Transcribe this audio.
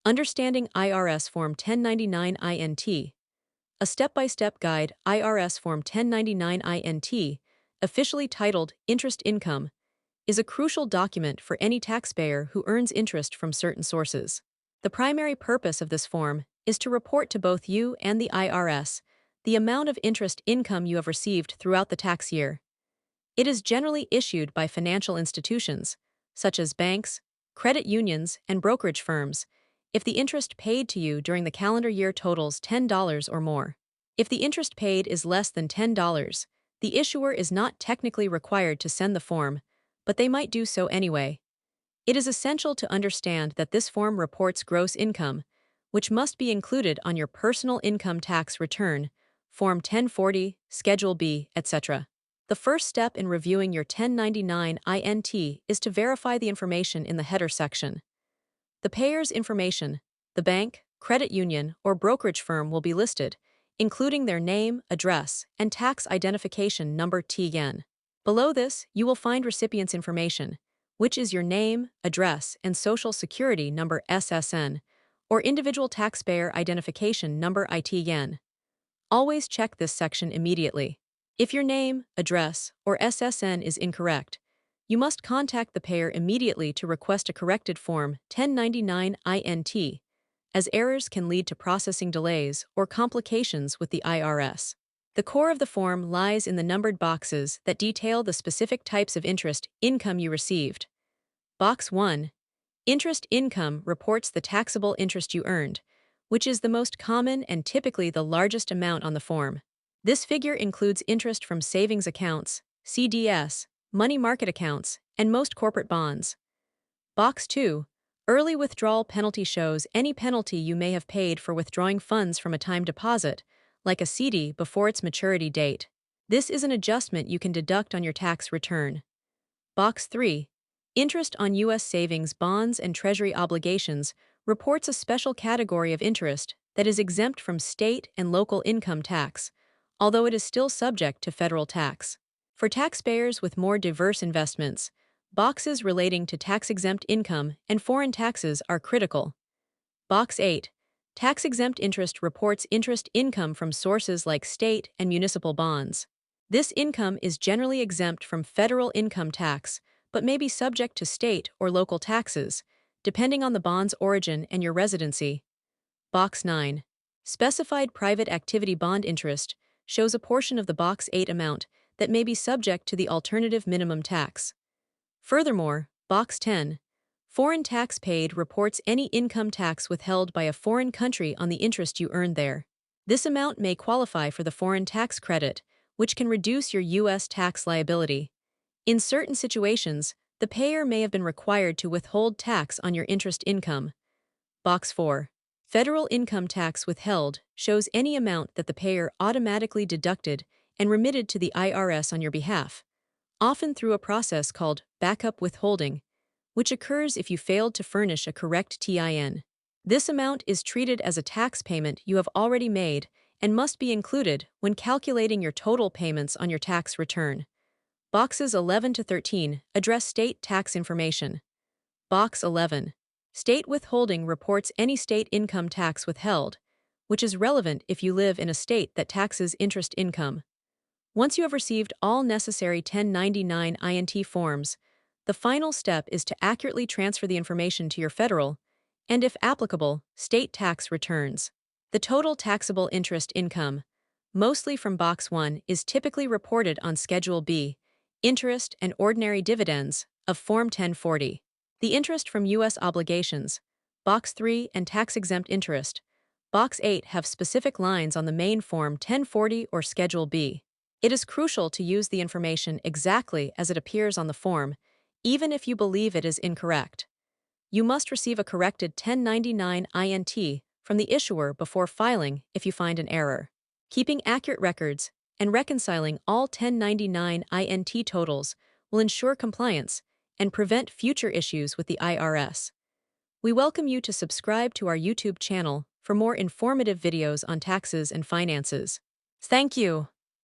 Understanding IRS Form 1099 INT. A step-by-step guide, IRS Form 1099 INT, officially titled Interest Income, is a crucial document for any taxpayer who earns interest from certain sources. The primary purpose of this form is to report to both you and the IRS the amount of interest income you have received throughout the tax year. It is generally issued by financial institutions, such as banks, credit unions, and brokerage firms, if the interest paid to you during the calendar year totals $10 or more. If the interest paid is less than $10, the issuer is not technically required to send the form, but they might do so anyway. It is essential to understand that this form reports gross income, which must be included on your personal income tax return, Form 1040, Schedule B, etc. The first step in reviewing your 1099 INT is to verify the information in the header section. The payer's information, the bank, credit union, or brokerage firm will be listed, including their name, address, and tax identification number (TN). Below this, you will find recipient's information, which is your name, address, and social security number (SSN), or individual taxpayer identification number (ITN). Always check this section immediately. If your name, address, or SSN is incorrect, you must contact the payer immediately to request a corrected Form 1099 INT, as errors can lead to processing delays or complications with the IRS. The core of the form lies in the numbered boxes that detail the specific types of interest income you received. Box 1. Interest income reports the taxable interest you earned, which is the most common and typically the largest amount on the form. This figure includes interest from savings accounts, CDS, money market accounts, and most corporate bonds. Box 2. Early withdrawal penalty shows any penalty you may have paid for withdrawing funds from a time deposit, like a CD, before its maturity date. This is an adjustment you can deduct on your tax return. Box 3. Interest on U.S. savings bonds and Treasury obligations reports a special category of interest that is exempt from state and local income tax, although it is still subject to federal tax. For taxpayers with more diverse investments, boxes relating to tax-exempt income and foreign taxes are critical. Box 8. Tax-exempt interest reports interest income from sources like state and municipal bonds. This income is generally exempt from federal income tax, but may be subject to state or local taxes, depending on the bond's origin and your residency. Box 9. Specified private activity bond interest shows a portion of the Box 8 amount that may be subject to the alternative minimum tax. Furthermore, Box 10. Foreign tax paid reports any income tax withheld by a foreign country on the interest you earned there. This amount may qualify for the foreign tax credit, which can reduce your U.S. tax liability. In certain situations, the payer may have been required to withhold tax on your interest income. Box 4. Federal income tax withheld shows any amount that the payer automatically deducted and remitted to the IRS on your behalf, often through a process called backup withholding, which occurs if you failed to furnish a correct TIN. This amount is treated as a tax payment you have already made and must be included when calculating your total payments on your tax return. Boxes 11 to 13 address state tax information. Box 11. State withholding reports any state income tax withheld, which is relevant if you live in a state that taxes interest income. Once you have received all necessary 1099 INT forms, the final step is to accurately transfer the information to your federal, and if applicable, state tax returns. The total taxable interest income, mostly from Box 1, is typically reported on Schedule B, interest and ordinary dividends, of Form 1040. The interest from U.S. obligations, Box 3, and tax-exempt interest, Box 8, have specific lines on the main Form 1040 or Schedule B. It is crucial to use the information exactly as it appears on the form, even if you believe it is incorrect. You must receive a corrected 1099 INT from the issuer before filing if you find an error. Keeping accurate records and reconciling all 1099 INT totals will ensure compliance and prevent future issues with the IRS. We welcome you to subscribe to our YouTube channel for more informative videos on taxes and finances. Thank you.